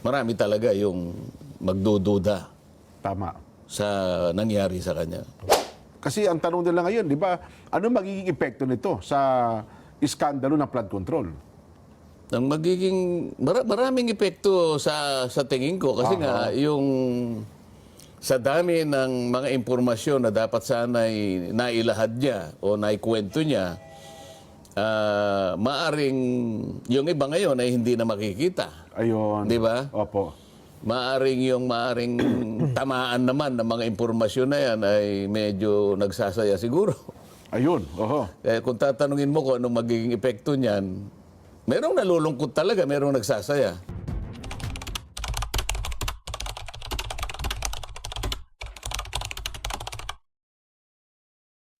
marami talaga yung magdududa Tama. sa nangyari sa kanya. Kasi ang tanong nila ngayon, di ba, ano magiging epekto nito sa iskandalo ng flood control? Ang magiging maraming epekto sa tingin ko kasi nga yung sa dami ng mga impormasyon na dapat sana'y nailahad niya o naikwento niya, maaring yung iba ngayon ay hindi na makikita. Ayun. Di ba? Opo. Maaring tamaan naman ng mga impormasyon na yan ay medyo nagsasaya siguro. Ayun. Oho. Kung tatanungin mo kung anong magiging epekto niyan, merong nalulungkot talaga, merong nagsasaya.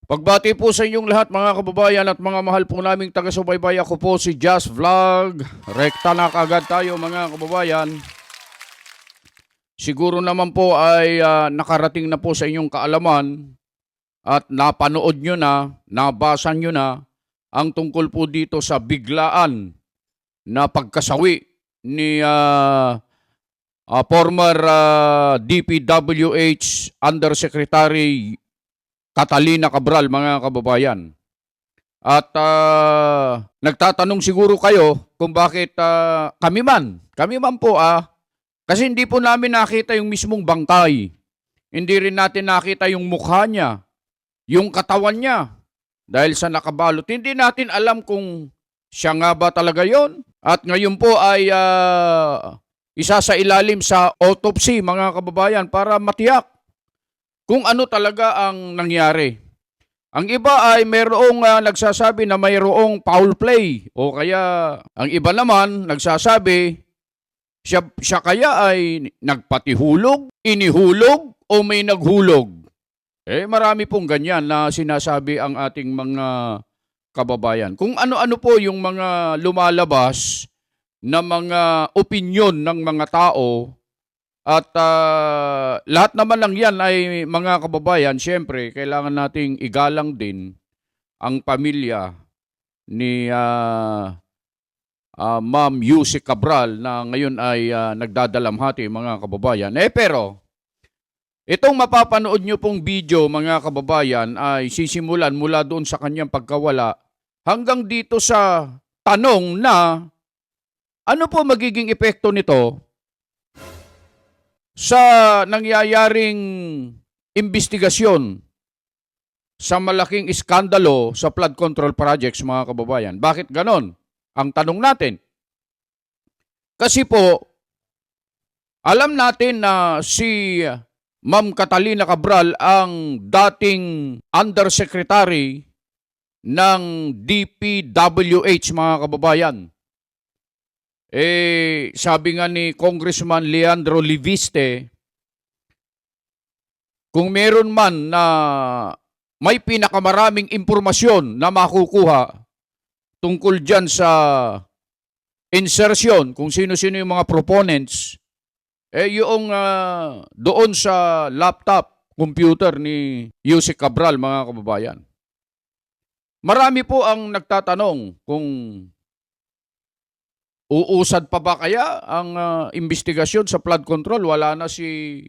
Pagbati po sa inyong lahat mga kababayan at mga mahal po naming taga-subaybay. Ako po si Just Vlog. Rekta na kaagad tayo mga kababayan. Siguro naman po ay nakarating na po sa inyong kaalaman at napanood nyo na, nabasa nyo na ang tungkol po dito sa biglaan na pagkasawi ni former DPWH Undersecretary Catalina Cabral, mga kababayan. At nagtatanong siguro kayo kung bakit kami man po kasi hindi po namin nakita yung mismong bangkay. Hindi rin natin nakita yung mukha niya, yung katawan niya. Dahil sa nakabalot, hindi natin alam kung siya nga ba talaga yon. At ngayon po ay isa sa ilalim sa autopsy, mga kababayan, para matiyak kung ano talaga ang nangyari. Ang iba ay mayroong nagsasabi na mayroong foul play o kaya ang iba naman nagsasabi siya kaya ay nagpatihulog, inihulog o may naghulog. Marami pong ganyan na sinasabi ang ating mga kababayan. Kung ano-ano po yung mga lumalabas na mga opinyon ng mga tao. At lahat naman lang yan ay mga kababayan, siyempre, kailangan nating igalang din ang pamilya ni Ma'am Yusek Cabral na ngayon ay nagdadalamhati, mga kababayan. Pero, itong mapapanood nyo pong video, mga kababayan, ay sisimulan mula doon sa kanyang pagkawala hanggang dito sa tanong na ano po magiging epekto nito sa nangyayaring investigasyon sa malaking iskandalo sa flood control projects, mga kababayan. Bakit ganon? Ang tanong natin. Kasi po, alam natin na si Ma'am Catalina Cabral ang dating undersecretary ng DPWH, mga kababayan. Sabi nga ni Congressman Leandro Liviste, kung meron man na may pinakamaraming impormasyon na makukuha tungkol dyan sa insertion, kung sino-sino yung mga proponents, yung doon sa laptop, computer ni Yusek Cabral, mga kababayan. Marami po ang nagtatanong kung uusad pa ba kaya ang investigasyon sa flood control? Wala na si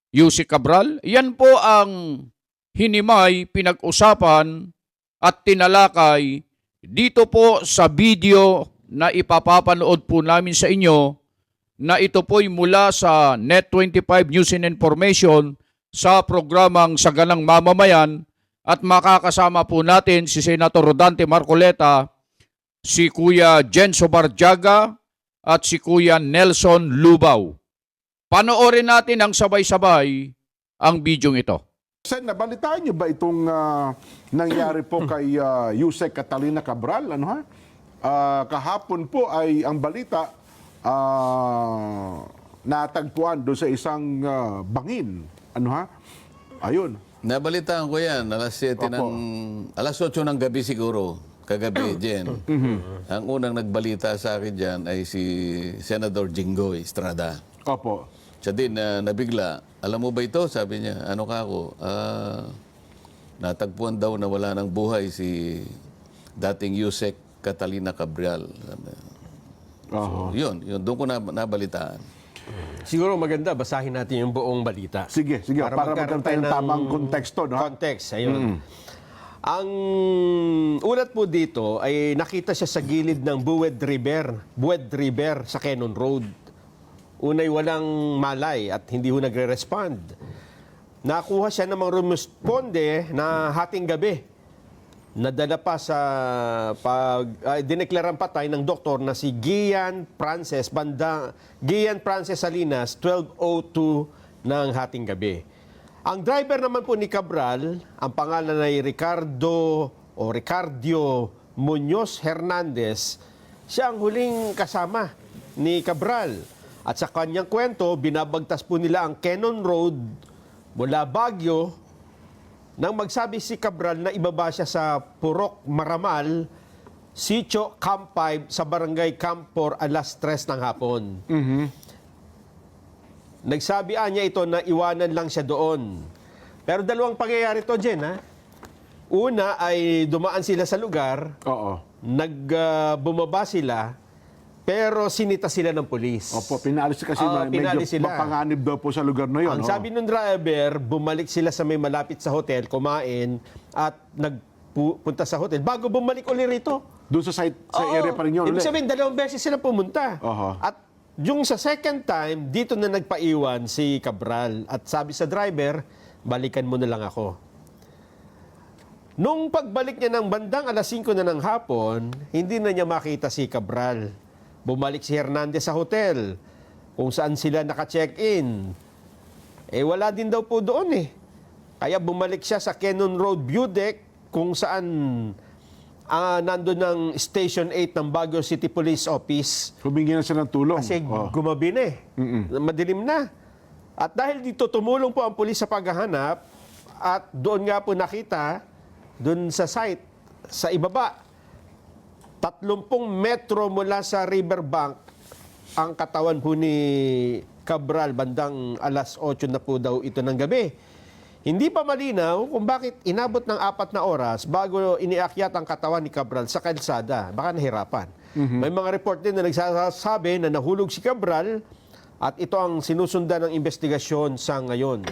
Yusek Cabral. Yan po ang hinimay, pinag-usapan at tinalakay dito po sa video na ipapapanood po namin sa inyo na ito po'y mula sa Net25 News and Information sa programang Saganang Mamamayan at makakasama po natin si Senator Rodante Marcoleta, si Kuya Jenso Barjaga at si Kuya Nelson Lubaw. Panoorin natin ang sabay-sabay ang bidyong ito. Sen, nabalitaan niyo ba itong nangyari po kay Yusek Catalina Cabral? Kahapon po ay ang balita natagpuan doon sa isang bangin. Ayun. Nabalitaan ko yan, alas 8 ng gabi siguro. Kagabi, Jen. Ang unang nagbalita sa akin dyan ay si Senador Jinggoy Estrada. Opo. Siya din nabigla. Alam mo ba ito? Sabi niya, ano ka ako? Natagpuan daw na wala ng buhay si dating Yusek Catalina Cabral. So, yun, doon ko nabalitaan. Siguro maganda, basahin natin yung buong balita. Sige, para magkaroon tayo ng tamang konteksto, no? Context, ayun. Ang ulat po dito ay nakita siya sa gilid ng Buwed River sa Cannon Road. Unay walang malay at hindi ho nagre-respond. Nakuha siya ng mga rumusponde na hating gabi. Nadala pa sa dineklarang patay ng doktor na si Gian Frances Salinas, 12:02 ng hating gabi. Ang driver naman po ni Cabral, ang pangalan ay Ricardio Muñoz Hernandez, siya ang huling kasama ni Cabral. At sa kanyang kwento, binabagtas po nila ang Cannon Road mula Baguio nang magsabi si Cabral na ibaba siya sa Purok Maramal, Sitio Camp 5 sa Barangay Camp 4 alas 3 ng hapon. Nagsabihan niya ito na iwanan lang siya doon. Pero dalawang pangyayari to, Jen, ha? Una ay dumaan sila sa lugar, Oo. bumaba sila, pero sinita sila ng pulis. Opo, pinalis kasi pinalis medyo sila. mapanganib daw po sa lugar na yun. Ang sabi ng driver, bumalik sila sa may malapit sa hotel, kumain, at nagpunta sa hotel. Bago bumalik ulit rito. Doon sa site, sa Oo. area pa rin yun. Ibig ulit. sabihin, dalawang beses sila pumunta. Oho. At yung sa second time, dito na nagpaiwan si Cabral. At sabi sa driver, balikan mo na lang ako. Nung pagbalik niya ng bandang alas 5 na ng hapon, hindi na niya makita si Cabral. Bumalik si Hernandez sa hotel kung saan sila naka-check-in. Wala din daw po doon eh. Kaya bumalik siya sa Cannon Road View Deck kung saan nandun ng Station 8 ng Baguio City Police Office. Humingi na siya ng tulong. Kasi gumabi na eh. Madilim na. At dahil dito, tumulong po ang pulis sa paghahanap at doon nga po nakita, doon sa site, sa ibaba, 30 metro mula sa riverbank ang katawan po ni Cabral bandang alas 8 na po daw ito ng gabi. Hindi pa malinaw kung bakit inabot ng 4 na oras bago iniakyat ang katawan ni Cabral sa kalsada. Baka nahirapan. May mga report din na nagsasabi na nahulog si Cabral at ito ang sinusundan ng investigasyon sa ngayon.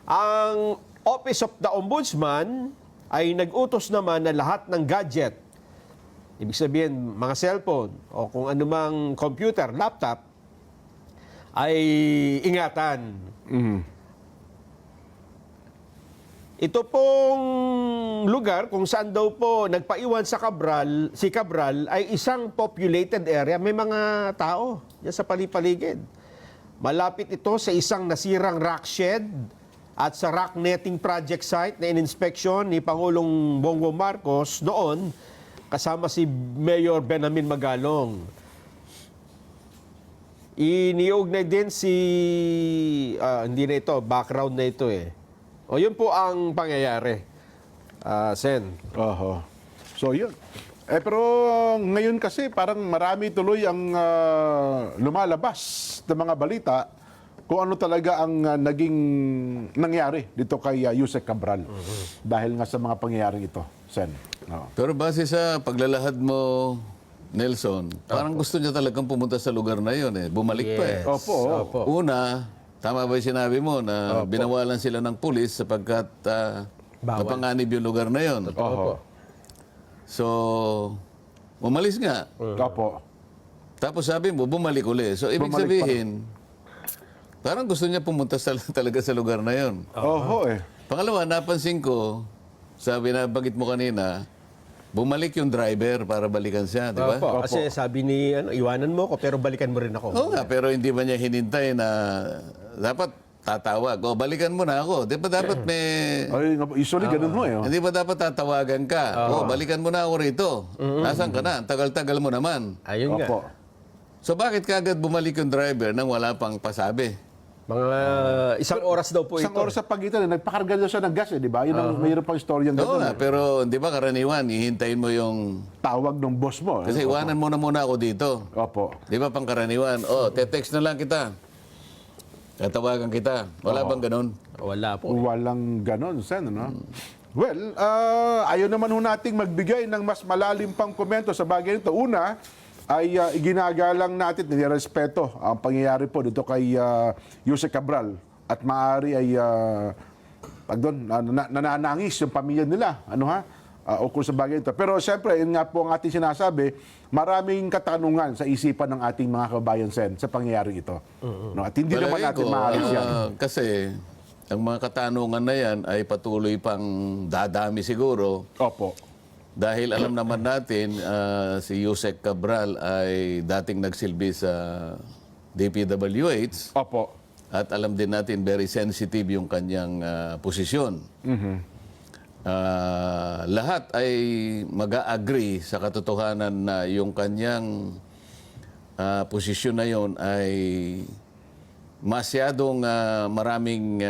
Ang Office of the Ombudsman ay nag-utos naman na lahat ng gadget, ibig sabihin mga cellphone o kung anumang computer, laptop, ay ingatan. Ito pong lugar kung saan daw po nagpaiwan si Cabral ay isang populated area. May mga tao yan sa palipaligid. Malapit ito sa isang nasirang rock shed at sa rock netting project site na in-inspection ni Pangulong Bongbong Marcos noon kasama si Mayor Benamin Magalong. Iniugnay din hindi na ito, background na ito eh. O yun po ang pangyayari, Sen. Oho. So yun. Pero ngayon kasi parang marami tuloy ang lumalabas ng mga balita kung ano talaga ang naging nangyari dito kay Yusek Cabral. Dahil nga sa mga pangyayaring ito, Sen. Oo. Pero base sa paglalahad mo, Nelson, parang gusto niya talagang pumunta sa lugar na yun eh. Bumalik pa eh. Opo. Una, tama ba yung sinabi mo na binawalan sila ng pulis sapagkat napanganib yung lugar na yun? Oho. So, umalis nga. Opo. Tapos sabi mo, bumalik uli. So, ibig Bumalik pa sabihin, parang gusto niya pumunta talaga sa lugar na yun. Oho eh. Pangalawa, napansin ko, sabi na bagit mo kanina, bumalik yung driver para balikan siya, di ba? Opo. Kasi sabi ni, iwanan mo ko pero balikan mo rin ako. Oo nga, pero hindi ba niya hinintay na dapat tatawag. O, balikan mo na ako. Di ba dapat may... Ay, usually ganun mo eh. Oh. Hindi ba dapat tatawagan ka? O, balikan mo na ako rito. Nasaan ka na? Ang tagal-tagal mo naman. Ayun nga. Opo. So, bakit kagad bumalik yung driver nang wala pang pasabi? Mga isang oras daw po Isang ito. oras sa pagitan, nagpakarga daw siya ng gas eh, di ba? Yun ang mayroon pang istorya ng Oo ganun. nga, pero di ba karaniwan, hihintayin mo yung... Tawag ng boss mo. Kasi iwanan mo na muna ako dito. Opo. Di ba pang karaniwan? O, te-text na lang kita. Tatawagan kita. Wala bang ganun? Wala po. Walang ganon, Sen, ano? Well, ayaw naman ho nating magbigay ng mas malalim pang komento sa bagay nito. Una, ay iginagalang natin, nirespeto ang pangyayari po dito kay Yusek Cabral at maaari ay nananangis yung pamilya nila. Ano ha? Ukol sa bagay ito. Pero siyempre, yun nga po ang ating sinasabi, maraming katanungan sa isipan ng ating mga kababayan sa pangyayari ito. No? At hindi naman Palagay natin ko, maalis yan. kasi ang mga katanungan na yan ay patuloy pang dadami siguro. Opo. Dahil alam naman natin, si Yusek Cabral ay dating nagsilbi sa DPWH. Opo. At alam din natin, very sensitive yung kanyang posisyon. Lahat ay mag-agree sa katotohanan na yung kanyang posisyon na yon ay masyadong maraming,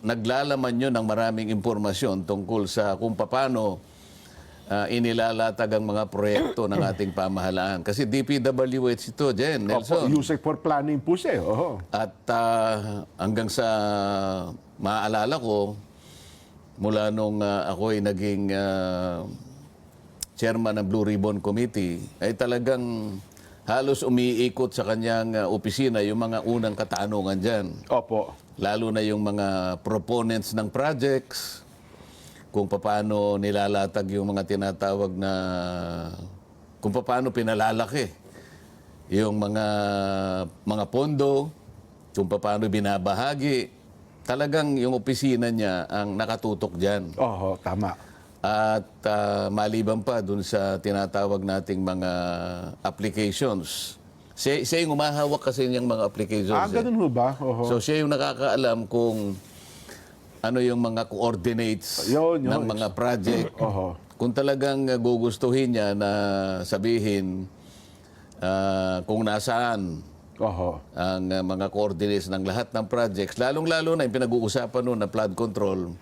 naglalaman yun ng maraming impormasyon tungkol sa kung paano inilalatag ang mga proyekto ng ating pamahalaan. Kasi DPWH ito, Jen, Opo, Nelson. Yusek for planning po siya. Oho. At hanggang sa maaalala ko, mula nung ako ay naging chairman ng Blue Ribbon Committee, ay talagang halos umiikot sa kanyang opisina yung mga unang katanungan dyan. Opo. Lalo na yung mga proponents ng projects, kung paano nilalatag yung mga tinatawag na, kung paano pinalalaki yung mga pondo, kung paano binabahagi. Talagang yung opisina niya ang nakatutok dyan. Oho, tama. At maliban pa dun sa tinatawag nating mga applications. Siya yung umahawak kasi niyang mga applications. Ganun ho ba? Oho. So siya yung nakakaalam kung ano yung mga coordinates Yun. ng mga project. Oho. Kung talagang gugustuhin niya na sabihin kung nasaan Oho. ang mga coordinates ng lahat ng projects, lalong-lalo na yung pinag-uusapan noon na flood control,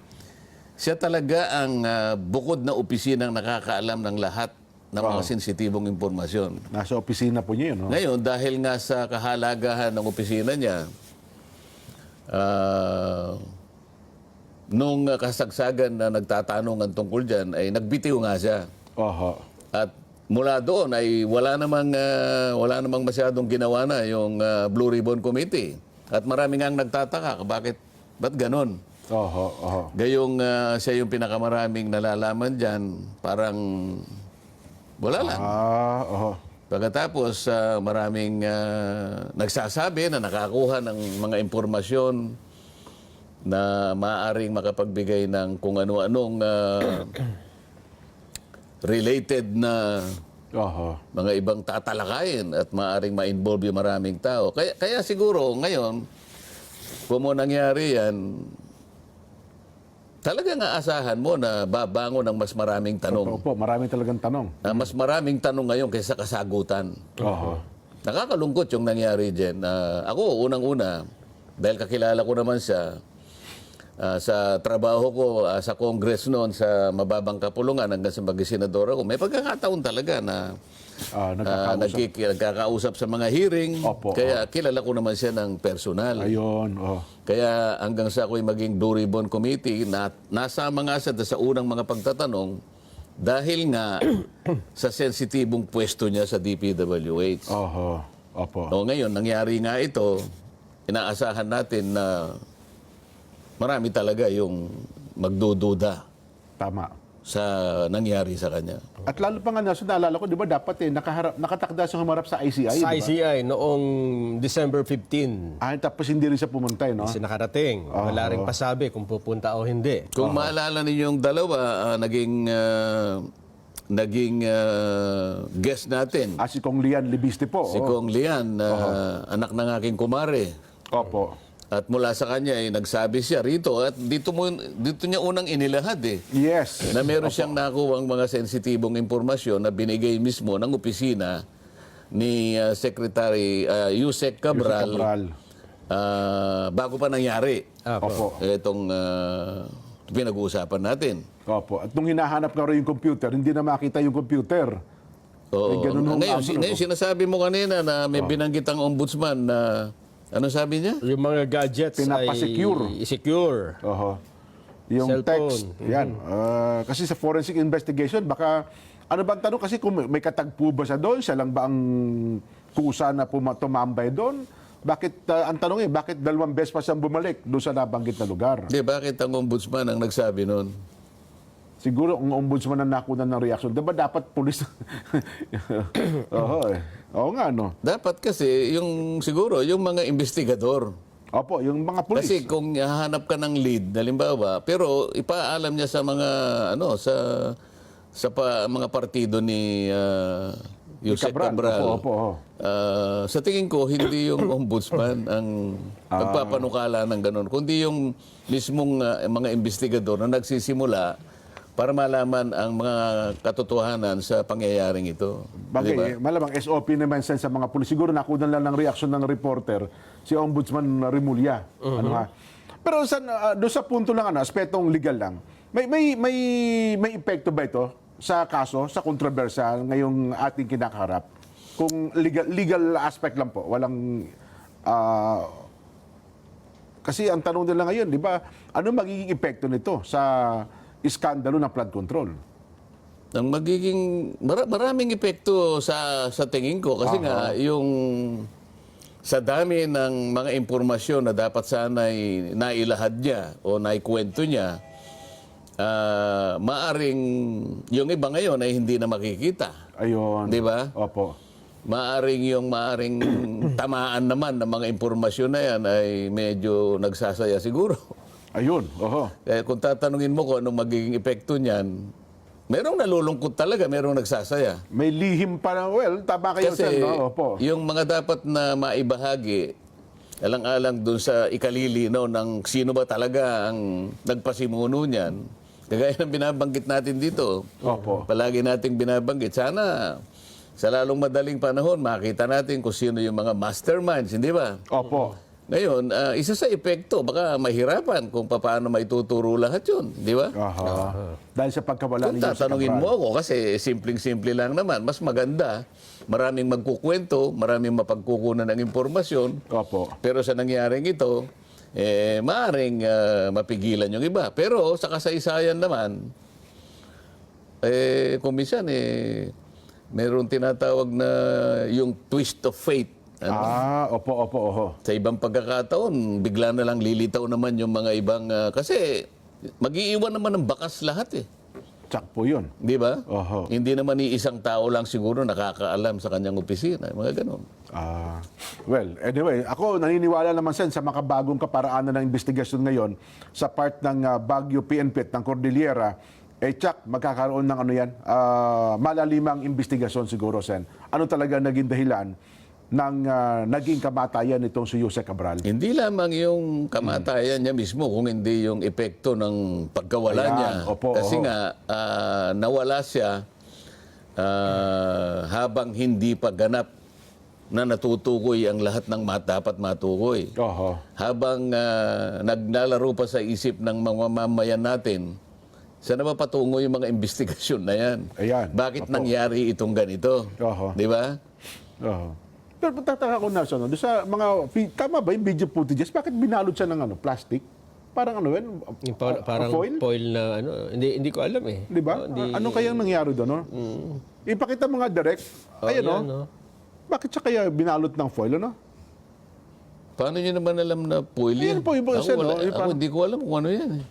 siya talaga ang bukod na opisinang nakakaalam ng lahat ng mga sensitibong impormasyon. Nasa opisina po niya yun. No? Ngayon, dahil nga sa kahalagahan ng opisina niya, nung kasagsagan na nagtatanungan tungkol dyan, ay nagbitiw nga siya. Oho. At mula doon ay wala namang masyadong ginawa na yung Blue Ribbon Committee. At marami nga nagtataka, ba't ganon? Oho. Oho. Gayong siya yung pinakamaraming nalalaman dyan, parang wala lang. Oho. Pagkatapos, maraming nagsasabi na nakakuha ng mga impormasyon na maaaring makapagbigay ng kung ano-anong related na Oho. mga ibang tatalakayin at maaaring ma-involve yung maraming tao. Kaya siguro ngayon, kung mo nangyari yan, talagang aasahan mo na babangon ng mas maraming tanong. Opo, marami talagang tanong. Mas maraming tanong ngayon kaysa kasagutan. Oho. Nakakalungkot yung nangyari dyan. Ako, unang-una, dahil kakilala ko naman siya, sa trabaho ko sa Congress noon sa mababang kapulungan hanggang sa maging senador ako, may pagkakataon talaga na nagkakausap sa mga hearing. Opo, Kaya kilala ko naman siya ng personal. Ayun. Oh. Kaya hanggang sa ako'y maging Blue Ribbon Committee, nasama nga siya sa unang mga pagtatanong dahil nga sa sensitibong pwesto niya sa DPWH. Oho. Opo. O ngayon, nangyari nga ito, inaasahan natin na marami talaga yung magdududa Tama. sa nangyari sa kanya. At lalo pa nga naalala ko, di ba dapat nakatakda sa humarap sa ICI, Sa di ba? ICI noong December 15. Tapos hindi rin siya pumunta, no? Kasi nakarating. Wala rin pasabi kung pupunta o hindi. Kung maalala ninyo yung dalawa, naging guest natin. Si Kong Lian Libiste po. Si Kong Lian, anak ng aking kumare. Opo. At mula sa kanya, nagsabi siya rito, at dito niya unang inilahad Yes. na meron siyang nakuwang mga sensitibong impormasyon na binigay mismo ng opisina ni Secretary Yusek Cabral, bago pa nangyari Opo. itong pinag-uusapan natin. Opo. At nung hinahanap nga rin yung computer, hindi na makita yung computer. Oo. ganun ho ang Ngayon, sinasabi mo kanina na may binanggit ang ombudsman na ano sabi niya? Yung mga gadgets Pinapasecure. ay secure. Oho. Yung Cellphone. text. Yan. Kasi sa forensic investigation, baka Ano bang tanong? Kasi kung may katagpo ba siya doon, siya lang ba ang kusa na tumambay doon? Bakit, ang tanong bakit 2 beses pa siyang bumalik doon sa nabanggit na lugar? Di, bakit ang ombudsman ang nagsabi nun? Siguro ang ombudsman ang nakunan ng reaksyon. Diba dapat pulis? Oo nga, no? Dapat kasi, siguro, yung mga investigador. Opo, yung mga pulis. Kasi kung hahanap ka ng lead, halimbawa, pero ipaalam niya sa mga, mga partido ni Yusek Cabral. Opo. Sa tingin ko, hindi yung ombudsman ang nagpapanukala ng ganun, kundi yung mismong mga investigador na nagsisimula para malaman ang mga katotohanan sa pangyayaring ito. Bagay, Di ba? malamang SOP naman sa mga pulis. Siguro nakunan lang ng reaksyon ng reporter si Ombudsman Remulla. Ano ha? Pero doon sa punto lang, aspetong legal lang, may epekto ba ito sa kaso, sa kontrobersyal ngayong ating kinakaharap? Kung legal aspect lang po, walang... kasi ang tanong nila ngayon, di ba, ano magiging epekto nito sa iskandalo ng flood control? Ang magiging maraming epekto sa tingin ko kasi nga yung sa dami ng mga impormasyon na dapat sana'y nailahad niya o naikwento niya, maaring yung iba ngayon ay hindi na makikita. Ayun. Di ba? Opo. Maaring tamaan naman ng mga impormasyon na yan ay medyo nagsasaya siguro. Ayun. Oho. Kaya kung tatanungin mo kung anong magiging epekto niyan, merong nalulungkot talaga, merong nagsasaya. May lihim pa na, tama kayo, Kasi sir, no? Opo. yung mga dapat na maibahagi, alang-alang dun sa ikalilinaw ng sino ba talaga ang nagpasimuno niyan, kagaya ng binabanggit natin dito. Opo. Palagi nating binabanggit. Sana sa lalong madaling panahon, makita natin kung sino yung mga masterminds, hindi ba? Opo. Ngayon, isa sa epekto, baka mahirapan kung paano maituturo lahat yun, di ba? Aha. Dahil sa pagkawala Kung ninyo sa tatanungin Cabral. mo ako, kasi simpleng-simple lang naman, mas maganda, maraming magkukwento, maraming mapagkukunan ng impormasyon, Opo. pero sa nangyaring ito, maaring mapigilan yung iba. Pero sa kasaysayan naman, kung minsan, meron tinatawag na yung twist of fate. Opo. Sa ibang pagkakataon, bigla na lang lilitaw naman yung mga ibang... kasi mag-iiwan naman ng bakas lahat eh. Tsak po yun. Di ba? Oho. Hindi naman isang tao lang siguro nakakaalam sa kanyang opisina. Mga ganun. Well, anyway, ako naniniwala naman sa makabagong kaparaanan ng investigasyon ngayon sa part ng Baguio PNP ng Cordillera. Tsak, magkakaroon ng malalimang investigasyon siguro, Sen. Ano talaga naging dahilan ng naging kamatayan nitong si Yusek Cabral? Hindi lamang yung kamatayan niya mismo, kung hindi yung epekto ng pagkawala Ayan, niya. opo, Kasi oho. nga, nawala siya habang hindi pa ganap na natutukoy ang lahat ng dapat matukoy. Oho. Habang naglalaro pa sa isip ng mga mamamayan natin, saan na ba patungo yung mga investigasyon na yan? Ayan, Bakit opo. nangyari itong ganito? Oho. Di ba? Oho. Pero tataka ko na doon sa mga, tama ba yung video footages? Bakit binalot siya ng plastic? Parang Yung parang foil na hindi ko alam eh. Di ba? Ano kayang nangyari doon, no? Ipakita mo nga direct. Ayun, no? yan, no? Bakit siya kaya binalot ng foil, no? Paano nyo naman alam na foil yan? Ayun po, yung Ako, isa, no? Yung ako parang- hindi ko alam kung ano yan eh.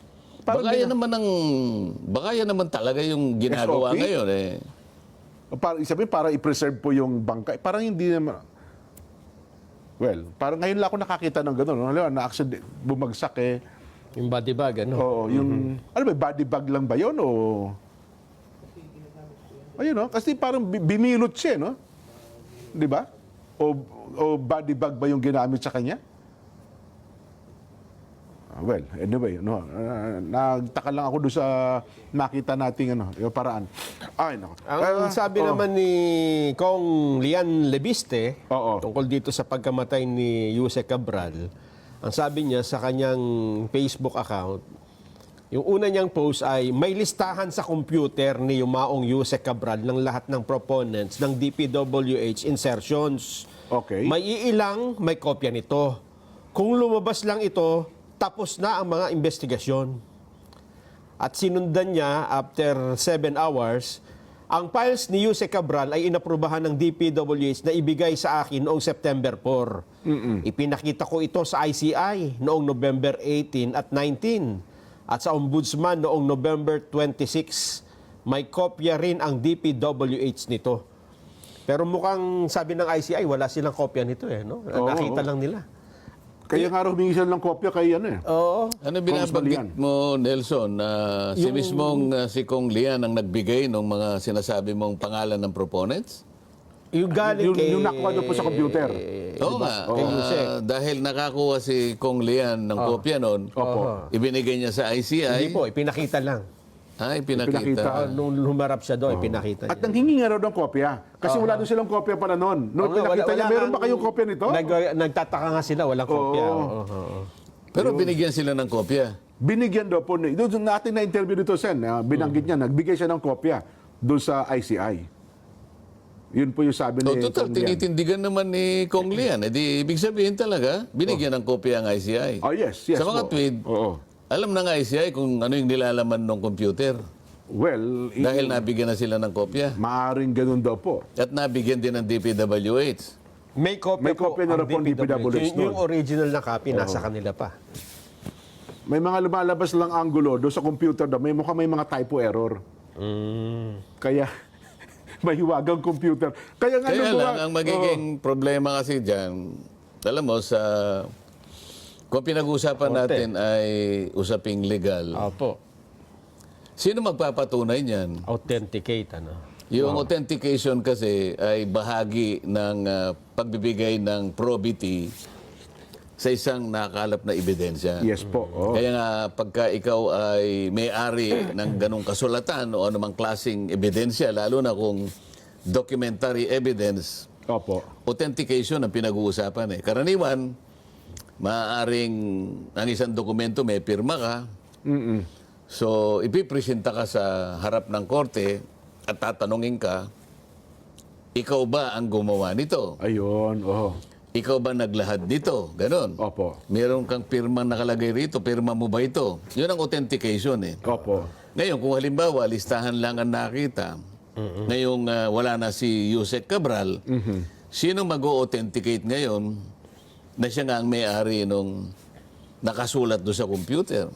Parang Baka yan naman talaga yung ginagawa SOP? ngayon eh. Sabihin, para i-preserve po yung bangkay. Parang hindi naman... Well, parang ngayon lang ako nakakita ng gano'n. No? Na-accident, bumagsak eh. Yung body bag, Oo, yung... Ano ba, body bag lang ba yun o... Ayun, no? Kasi parang binilot siya, no? Di ba? O body bag ba yung ginamit sa kanya? Well, anyway, no, nagtaka lang ako doon sa nakita nating yung paraan. Ay, nako. Ang sabi naman ni Kong Lian Lebiste Oo. tungkol dito sa pagkamatay ni Yusek Cabral, ang sabi niya sa kanyang Facebook account, yung una niyang post ay may listahan sa computer ni Yumaong Yusek Cabral ng lahat ng proponents ng DPWH insertions. Okay. May iilang may kopya nito. Kung lumabas lang ito, tapos na ang mga investigasyon. At sinundan niya after 7 hours Ang files ni Yuse Cabral ay inaprubahan ng DPWH na ibigay sa akin noong September 4. Ipinakita ko ito sa ICI noong November 18 at 19 at sa Ombudsman noong November 26. May kopya rin ang DPWH nito. Pero mukhang sabi ng ICI, wala silang kopya nito eh. No? Nakita lang nila. Kaya nga raw humingi sila ng kopya kay ano eh. Oo. Ano binabanggit mo, Nelson, na si mismong si Kong Lian ang nagbigay ng mga sinasabi mong pangalan ng proponents? Yung galing kay... Yung nakuha doon po sa computer. Oo nga. Kay Yusek. Dahil nakakuha si Kong Lian ng kopya noon, Opo. ibinigay niya sa ICI. Hindi po, ipinakita lang. Ay, Ipinakita. pinakita. Nung humarap siya doon, ipinakita At niya. nanghingi nga raw ng kopya. Kasi wala doon silang kopya pala noon. Noon Oo, pinakita niya, meron ba nga- kayong kopya nito? Nagtataka nga sila, walang kopya. Oo. Oo. Pero binigyan sila ng kopya. Binigyan daw po, doon natin na-interview dito, Sen, binanggit niya, nagbigay siya ng kopya doon sa ICI. Yun po yung sabi So, ni total, Kong Lian. tinitindigan naman ni Kong Lian. Eh, di, ibig sabihin talaga, binigyan ng kopya ang ICI. Oh, yes. Sa mga po. tweet, Oo. alam ng ICI kung ano yung nilalaman ng computer. Well, Dahil nabigyan na sila ng kopya. maaring ganun daw po. At nabigyan din ng DPWH. May kopya, May kopya na rin po ang DPWH Yung nun. original na copy, nasa kanila pa. May mga lumalabas lang angulo doon sa computer daw. May mga typo error. Kaya, mahiwagang computer. Kaya nga Kaya nung lang, buwan- ang magiging problema kasi dyan, alam mo, kung pinag-uusapan natin ay usaping legal, Opo. sino magpapatunay niyan? Authenticate, ano. Yung authentication kasi ay bahagi ng pagbibigay ng probity sa isang nakakalap na ebidensya. Yes po. Oo. Kaya nga, pagka ikaw ay may-ari ng ganong kasulatan o anumang klaseng ebidensya, lalo na kung documentary evidence, Opo. authentication ang pinag-uusapan eh. Karaniwan, maaaring ang isang dokumento may pirma ka, so ipipresenta ka sa harap ng korte at tatanungin ka, ikaw ba ang gumawa nito? Ayun. Oo. Ikaw ba naglahad nito? Ganon. Opo. Meron kang pirma nakalagay rito, pirma mo ba ito? Yun ang authentication eh. Opo. Ngayon, kung halimbawa, listahan lang ang nakita, ngayong wala na si Yusek Cabral, sino mag-authenticate ngayon na siya nga ang may-ari nung nakasulat doon sa computer?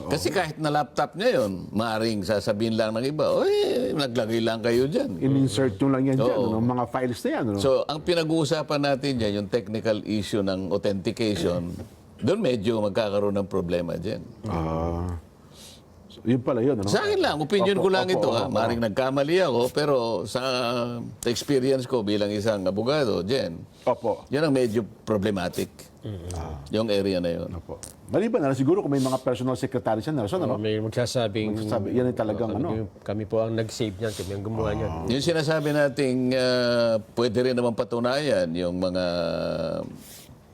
Kasi kahit na laptop niya yun, maaaring sasabihin lang ng iba, oy, naglagay lang kayo dyan. In-insert nyo lang yan dyan, Oo. ano, mga files na yan. Ano? So, ang pinag-uusapan natin dyan, yung technical issue ng authentication, doon medyo magkakaroon ng problema dyan. So, yun pala yun. Ano? Sa akin lang, opinion ko lang ito. Maring nagkamali ako, pero sa experience ko bilang isang abogado, Jen, Opo. yan ang medyo problematic. Yung area na yun. Opo. Maliban na siguro kung may mga personal secretary siya, Nelson, ano? May magsasabing... Yan ay talagang ano. Kami po ang nag-save niyan, kami ang gumawa niyan. Yung sinasabi nating pwede rin naman patunayan yung mga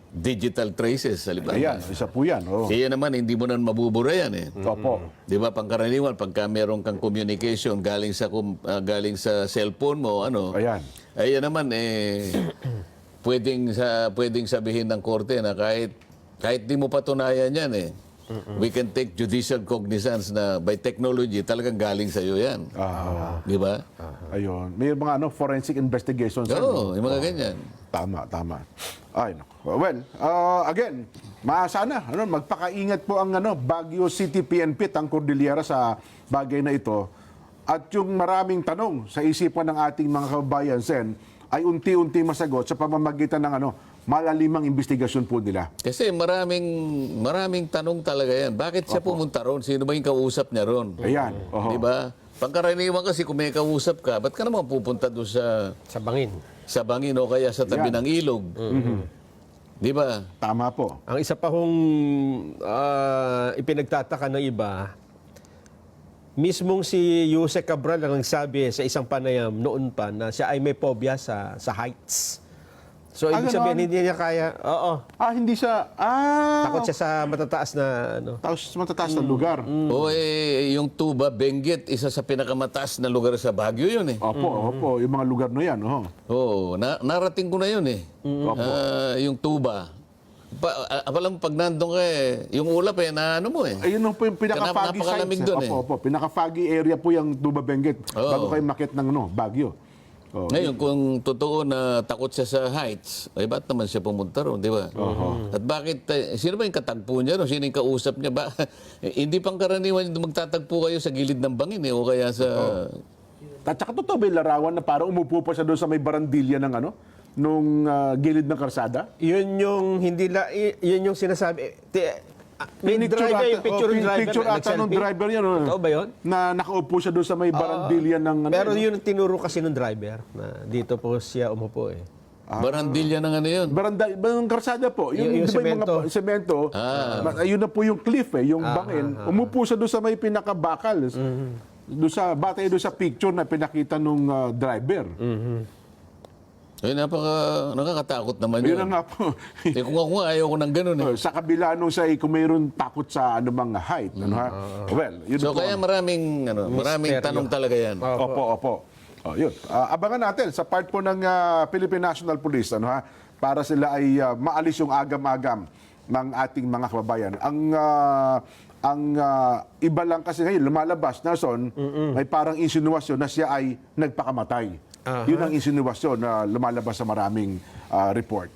digital traces sa liban. Ayan, isa po yan. Oh. Kaya naman, hindi mo na mabubura yan eh. Opo. Di ba, pangkaraniwan, pagka meron kang communication galing galing sa cellphone mo, ano, Ayan. ayan naman, pwedeng sabihin ng korte na kahit di mo patunayan yan we can take judicial cognizance na by technology talagang galing sa iyo yan. Di ba? Ayun. May mga forensic investigations. Oo, yung mga ganyan. Tama, tama. Ay, naku. Well, again, sana magpakaingat po ang Baguio City PNP, ang Cordillera sa bagay na ito. At yung maraming tanong sa isipan ng ating mga kababayan, Sen, ay unti-unti masagot sa pamamagitan ng malalimang investigasyon po nila. Kasi maraming tanong talaga yan. Bakit siya pumunta ron? Sino ba yung kausap niya ron? Ayan. Oho. Di ba? Pangkaraniwan kasi kung may kausap ka, ba't ka naman pupunta doon Sa bangin. sa bangin o kaya sa tabi ng ilog? Di ba? Tama po. Ang isa pa hong ipinagtataka ng iba, mismong si Yuse Cabral ang nagsabi sa isang panayam noon pa na siya ay may phobia sa heights. So, ibig ganon? sabihin, hindi niya kaya, Hindi siya, takot siya sa matataas na, tapos matataas na lugar. O yung Tuba, Benguet, isa sa pinakamataas na lugar sa Baguio yun eh. Opo, yung mga lugar na yan. Oo, narating ko na yun eh. Yung Tuba. Apalang pag nandun ka yung ulap na ano mo Ayun po yung pinaka-foggy Napakalamig sites. dun Opo. Pinaka-foggy area po yung Tuba Benguet Oo. bago kayo makit ng Baguio. Oh. Ngayon, kung totoo na takot siya sa heights, ay ba't naman siya pumunta ron, di ba? At bakit, sino ba yung katagpo niya? No? Sino yung kausap niya? Hindi pang karaniwan yung magtatagpo kayo sa gilid ng bangin o kaya sa... At saka totoo ba yung larawan na parang umupo pa siya doon sa may barandilya ng nung gilid ng karsada? Yun yung yun yung sinasabi. May Pinicture driver, ata- yung picture ng driver. picture ata nung driver yan. Totoo ba yun? Na nakaupo siya doon sa may barandilya ng... Pero yun ang tinuro kasi ng driver na dito po siya umupo Barandilya ng ano yun. Barang karsada po. Yung di ba mga semento. Ayun na po yung cliff yung bangin. Umupo siya doon sa may pinakabakal. Batay doon sa picture na pinakita nung driver. Ay, nakakatakot naman Yun yun. na nga po. Kung ako ayaw ko ng ganun Sa kabila nung kung mayroon takot sa mga height. Well, yun So po. kaya maraming tanong talaga yan. Opo. Yun. Abangan natin sa part po ng Philippine National Police para sila ay maalis yung agam-agam ng ating mga kababayan. Ang iba lang kasi ngayon lumalabas na may parang insinuasyon na siya ay nagpakamatay. Yun ang insinuasyon na lumalabas sa maraming report.